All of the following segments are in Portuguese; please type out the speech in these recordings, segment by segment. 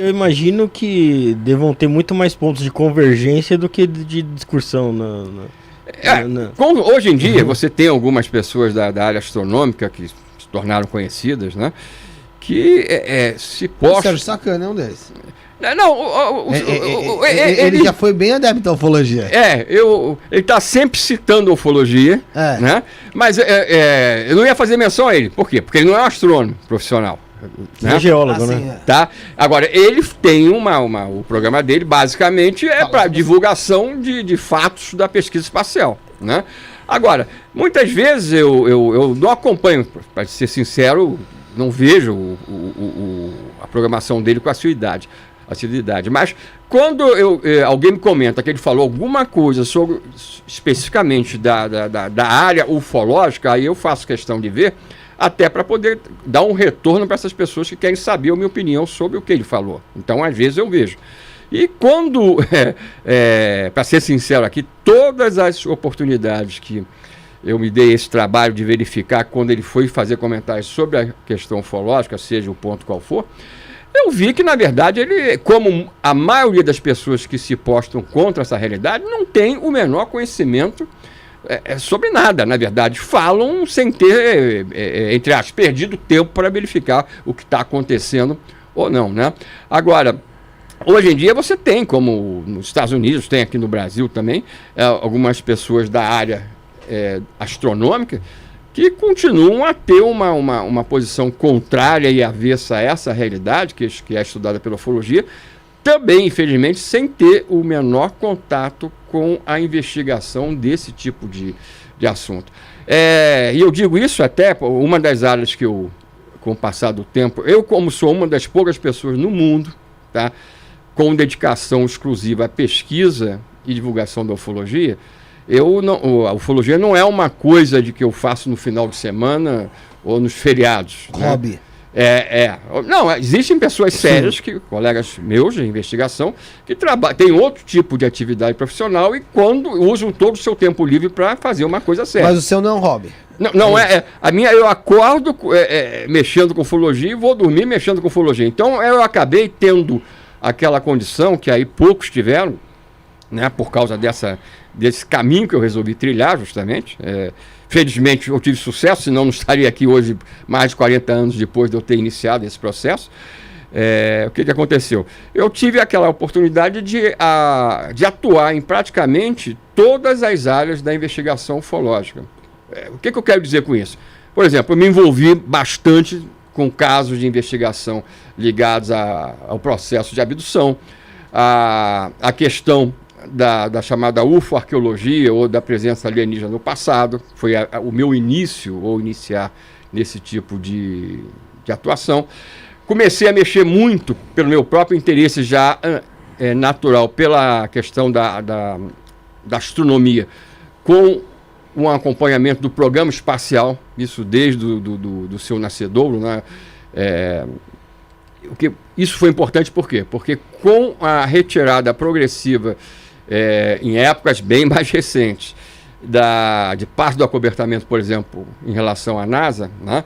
Eu imagino que devam ter muito mais pontos de convergência do que de discussão Hoje em dia, você tem algumas pessoas da área astronômica que se tornaram conhecidas, né? Que se postam... O Sérgio Sacani é um deles. Ele já foi bem adepto à ufologia. Ele está sempre citando a ufologia, né? Mas eu não ia fazer menção a ele. Por quê? Porque ele não é um astrônomo profissional. Né? É geólogo, né? Tá? Agora, ele tem o programa dele, basicamente, para divulgação de fatos da pesquisa espacial, né? Agora, muitas vezes eu não acompanho, para ser sincero, não vejo a programação dele com assiduidade. Mas quando alguém me comenta que ele falou alguma coisa especificamente da área ufológica, aí eu faço questão de ver, até para poder dar um retorno para essas pessoas que querem saber a minha opinião sobre o que ele falou. Então, às vezes, eu vejo. E quando, para ser sincero aqui, todas as oportunidades que eu me dei esse trabalho de verificar quando ele foi fazer comentários sobre a questão ufológica, seja o ponto qual for, eu vi que, na verdade, ele, como a maioria das pessoas que se postam contra essa realidade, não tem o menor conhecimento sobre nada. Na verdade, falam sem ter, entre aspas, perdido tempo para verificar o que está acontecendo ou não, né? Agora, hoje em dia você tem, como nos Estados Unidos, tem aqui no Brasil também, algumas pessoas da área astronômica que continuam a ter uma posição contrária e avessa a essa realidade, que é estudada pela ufologia, também, infelizmente, sem ter o menor contato com a investigação desse tipo de assunto. E eu digo isso até, uma das áreas que eu, com o passar do tempo, eu como sou uma das poucas pessoas no mundo, tá, com dedicação exclusiva à pesquisa e divulgação da ufologia, a ufologia não é uma coisa de que eu faço no final de semana ou nos feriados. Hobby. Não, existem pessoas sérias, colegas meus de investigação, que têm outro tipo de atividade profissional e quando usam todo o seu tempo livre para fazer uma coisa séria. Mas o seu não é um hobby. Não a minha, eu acordo mexendo com ufologia e vou dormir mexendo com ufologia. Então eu acabei tendo aquela condição que aí poucos tiveram, né, por causa desse caminho que eu resolvi trilhar justamente. Felizmente eu tive sucesso, senão não estaria aqui hoje mais de 40 anos depois de eu ter iniciado esse processo. O que aconteceu? Eu tive aquela oportunidade de atuar em praticamente todas as áreas da investigação ufológica. O que eu quero dizer com isso? Por exemplo, eu me envolvi bastante com casos de investigação ligados ao processo de abdução, a questão da chamada UFO-arqueologia ou da presença alienígena no passado. Foi o meu início, ou iniciar nesse tipo de atuação. Comecei a mexer muito pelo meu próprio interesse já natural pela questão da astronomia, com um acompanhamento do programa espacial, isso desde do seu nascedouro, né? Isso foi importante por quê? Porque com a retirada progressiva em épocas bem mais recentes de parte do acobertamento, por exemplo, em relação à NASA, né?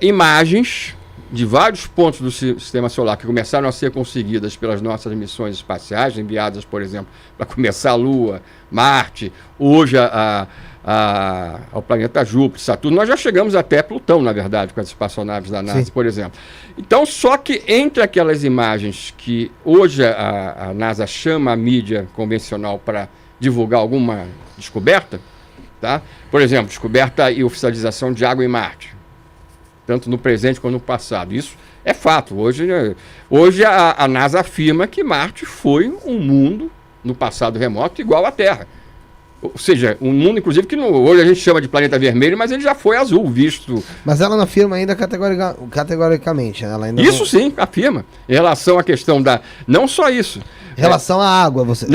Imagens de vários pontos do sistema solar que começaram a ser conseguidas pelas nossas missões espaciais, enviadas, por exemplo, para começar a Lua, Marte, hoje ao planeta Júpiter, Saturno. Nós já chegamos até Plutão, na verdade, com as espaçonaves da NASA, por exemplo. Então, só que entre aquelas imagens que hoje a NASA chama a mídia convencional para divulgar alguma descoberta, tá? Por exemplo, descoberta e oficialização de água em Marte, tanto no presente quanto no passado. Isso é fato. Hoje a NASA afirma que Marte foi um mundo, no passado remoto, igual à Terra. Ou seja, um mundo, inclusive, que hoje a gente chama de planeta vermelho, mas ele já foi azul, visto... Mas ela não afirma ainda categoricamente. Ela ainda isso sim, afirma. Em relação à questão da... Não só isso. Em relação à água, você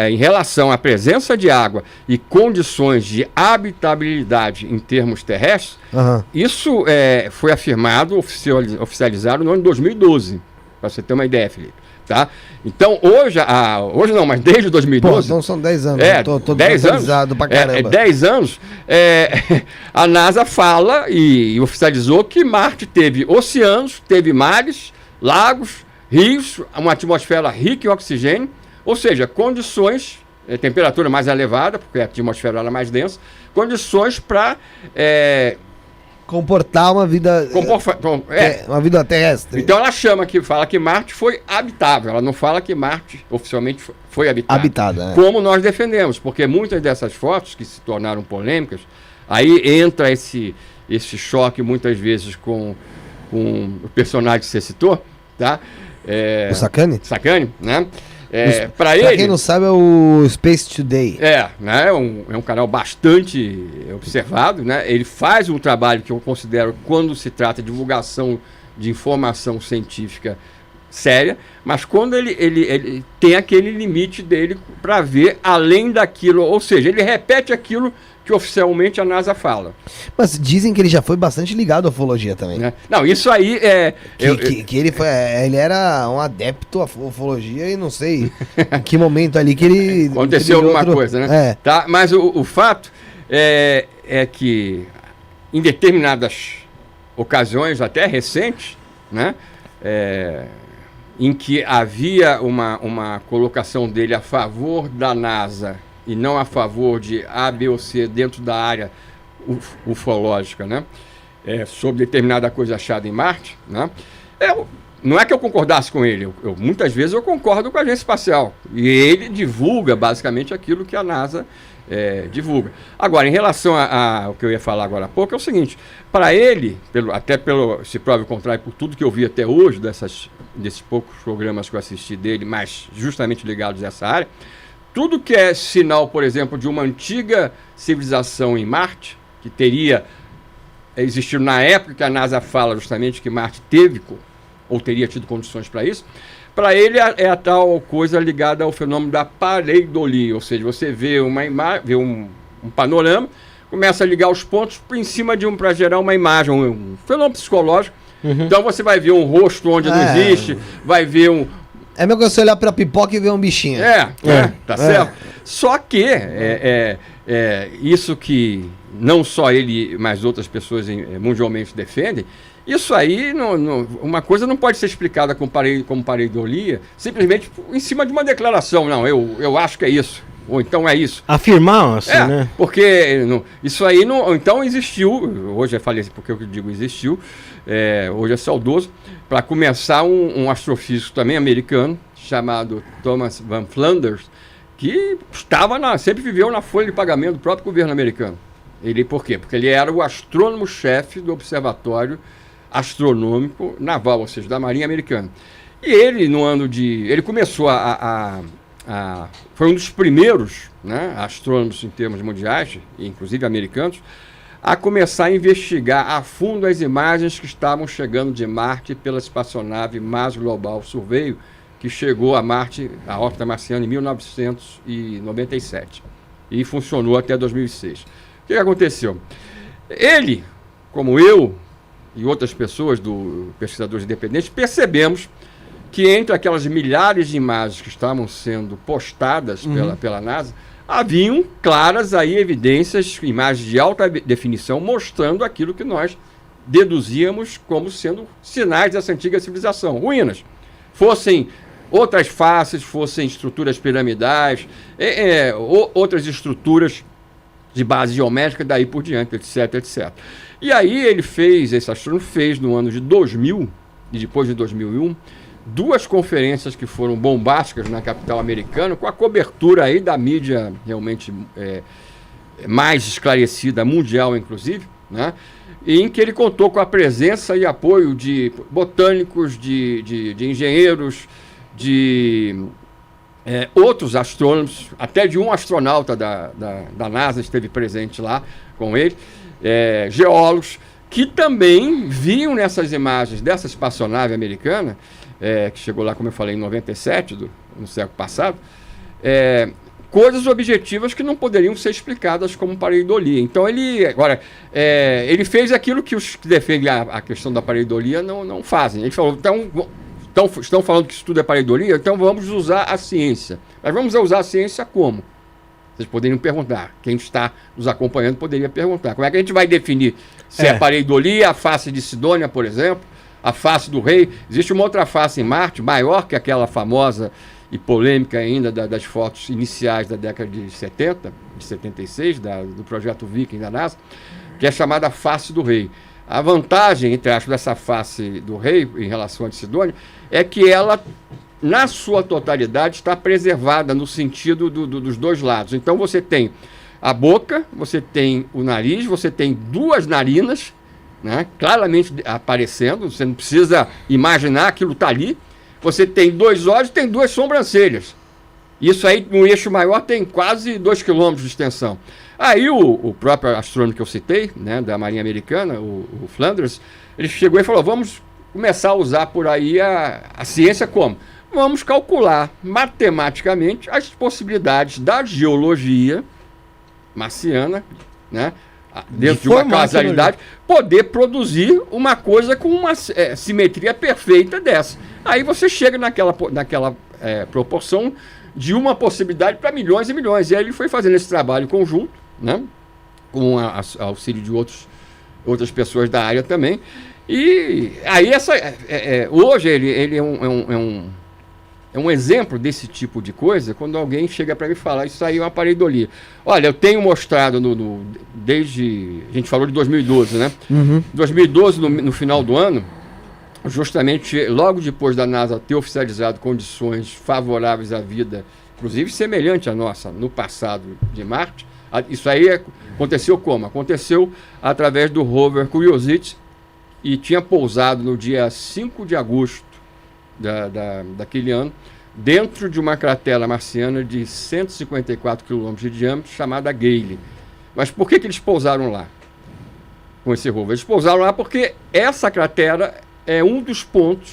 em relação à presença de água e condições de habitabilidade em termos terrestres, isso foi afirmado, oficializado no ano de 2012, para você ter uma ideia, Felipe. Tá? Então, hoje não, mas desde 2012... Pô, então são 10 anos. Tô 10 anos, pra caramba. 10 anos, a NASA fala e oficializou que Marte teve oceanos, teve mares, lagos, rios, uma atmosfera rica em oxigênio, ou seja, condições, temperatura mais elevada, porque a atmosfera era mais densa, condições para comportar uma vida uma vida terrestre. Então ela fala que Marte foi habitável, ela não fala que Marte oficialmente foi habitada, como nós defendemos, porque muitas dessas fotos que se tornaram polêmicas, aí entra esse choque muitas vezes com o personagem que você citou, tá? O Sacani? Sacani, né? Pra quem não sabe, é o Space Today. Né? É um canal bastante observado, né? Ele faz um trabalho que eu considero, quando se trata de divulgação de informação científica séria, mas quando ele tem aquele limite dele para ver além daquilo, ou seja, ele repete aquilo que oficialmente a NASA fala. Mas dizem que ele já foi bastante ligado à ufologia também. Não, isso aí que ele era um adepto à ufologia e não sei em que momento ali que ele... Aconteceu alguma coisa, né? Tá? Mas o fato é que em determinadas ocasiões, até recentes, né? Em que havia uma colocação dele a favor da NASA e não a favor de A, B ou C dentro da área ufológica, né? Sobre determinada coisa achada em Marte, né? Não é que eu concordasse com ele, muitas vezes eu concordo com a agência espacial, e ele divulga basicamente aquilo que a NASA divulga. Agora, em relação ao que eu ia falar agora há pouco, é o seguinte: para ele, se prova o contrário, por tudo que eu vi até hoje, desses poucos programas que eu assisti dele, mas justamente ligados a essa área, tudo que é sinal, por exemplo, de uma antiga civilização em Marte, que teria existido na época que a NASA fala justamente que Marte teve, ou teria tido condições para isso, para ele é a tal coisa ligada ao fenômeno da pareidolia, ou seja, você vê uma imagem, vê um panorama, começa a ligar os pontos em cima de para gerar uma imagem, um fenômeno psicológico. Então você vai ver um rosto onde não existe, vai ver É mesmo que você olhar pra pipoca e ver um bichinho. Tá certo? Só que isso que não só ele, mas outras pessoas mundialmente defendem, isso aí, uma coisa não pode ser explicada como pareidolia, simplesmente em cima de uma declaração. Não, eu acho que é isso, ou então é isso. Afirmar, assim, né? Porque isso aí não. Então existiu, hoje é falecido, porque eu digo existiu, hoje é saudoso, para começar um astrofísico também americano, chamado Thomas Van Flanders, que sempre viveu na folha de pagamento do próprio governo americano. Por quê? Porque ele era o astrônomo-chefe do Observatório Astronômico Naval, ou seja, da Marinha Americana. E ele, ele começou foi um dos primeiros, né, astrônomos em termos mundiais, inclusive americanos, a começar a investigar a fundo as imagens que estavam chegando de Marte pela espaçonave Mars Global Surveyor, que chegou a Marte, a órbita marciana, em 1997. E funcionou até 2006. O que aconteceu? Ele, como eu e outras pessoas, pesquisadores independentes, percebemos que entre aquelas milhares de imagens que estavam sendo postadas pela NASA, haviam claras aí evidências, imagens de alta definição, mostrando aquilo que nós deduzíamos como sendo sinais dessa antiga civilização. Ruínas. Fossem outras faces, fossem estruturas piramidais, outras estruturas de base geométrica, daí por diante, etc, etc. E aí esse astrônomo fez no ano de 2000, e depois de 2001, 2 conferências que foram bombásticas na capital americana, com a cobertura aí da mídia realmente mais esclarecida, mundial inclusive, né? Em que ele contou com a presença e apoio de botânicos, de engenheiros, de outros astrônomos, até de um astronauta da NASA esteve presente lá com ele, geólogos, que também viam nessas imagens dessa espaçonave americana, que chegou lá, como eu falei, em 97, no século passado, coisas objetivas que não poderiam ser explicadas como pareidolia. Então ele fez aquilo que os que defendem a questão da pareidolia não fazem. Ele falou, estão falando que isso tudo é pareidolia, então vamos usar a ciência. Mas vamos usar a ciência como? Vocês poderiam perguntar. Quem está nos acompanhando poderia perguntar. Como é que a gente vai definir se é pareidolia, a face de Sidônia, por exemplo, a face do rei. Existe uma outra face em Marte, maior que aquela famosa e polêmica ainda das fotos iniciais da década de 70, de 76, do projeto Viking da NASA, que é chamada face do rei. A vantagem, entre aspas, dessa face do rei em relação a de Sidônia é que ela, na sua totalidade, está preservada no sentido dos dois lados. Então você tem a boca, você tem o nariz, você tem duas narinas, né, claramente aparecendo, você não precisa imaginar, aquilo está ali. Você tem dois olhos, tem duas sobrancelhas. Isso aí, no eixo maior, tem quase 2 km de extensão. Aí o próprio astrônomo que eu citei, né, da Marinha Americana, o Flanders, ele chegou e falou, vamos começar a usar por aí a ciência como? Vamos calcular matematicamente as possibilidades da geologia marciana, né, dentro de uma causalidade, poder produzir uma coisa com uma simetria perfeita dessa. Aí você chega naquela proporção de uma possibilidade para milhões e milhões. E aí ele foi fazendo esse trabalho conjunto, né, com auxílio de outras pessoas da área também. E aí hoje ele é um exemplo desse tipo de coisa, quando alguém chega para mim e fala, isso aí é uma pareidolia. Olha, eu tenho mostrado desde, a gente falou de 2012, né? 2012, no final do ano, justamente logo depois da NASA ter oficializado condições favoráveis à vida, inclusive semelhante à nossa, no passado de Marte, isso aí aconteceu como? Aconteceu através do rover Curiosity, e tinha pousado no dia 5 de agosto daquele ano, dentro de uma cratera marciana de 154 km de diâmetro, chamada Gale. Mas por que eles pousaram lá com esse rover? Eles pousaram lá porque essa cratera é um dos pontos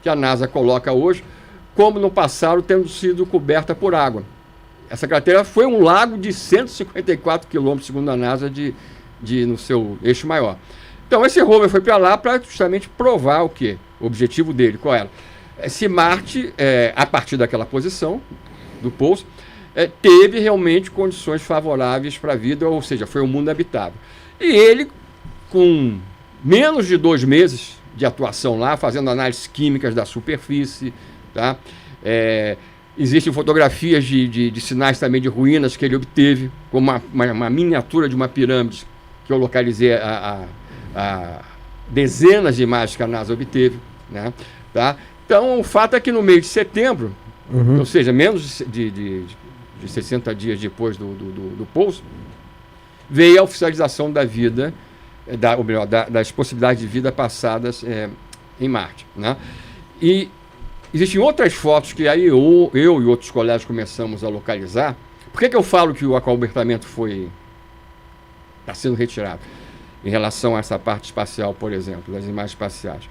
que a NASA coloca hoje como no passado tendo sido coberta por água. Essa cratera foi um lago de 154 km, segundo a NASA, no seu eixo maior. Então esse rover foi para lá para justamente provar o quê? O objetivo dele, qual era? Se Marte, a partir daquela posição do pouso, teve realmente condições favoráveis para a vida, ou seja, foi um mundo habitável. E ele, com menos de 2 meses de atuação lá, fazendo análises químicas da superfície, tá? Existem fotografias de sinais também de ruínas que ele obteve, como uma miniatura de uma pirâmide, que eu localizei a dezenas de imagens que a NASA obteve, né? Tá? Então, o fato é que no mês de setembro, ou seja, menos de 60 dias depois do pouso, veio a oficialização da vida, ou melhor, das possibilidades de vida passadas em Marte, né? E existem outras fotos que aí eu e outros colegas começamos a localizar. Por que eu falo que o acobertamento está sendo retirado em relação a essa parte espacial, por exemplo, das imagens espaciais?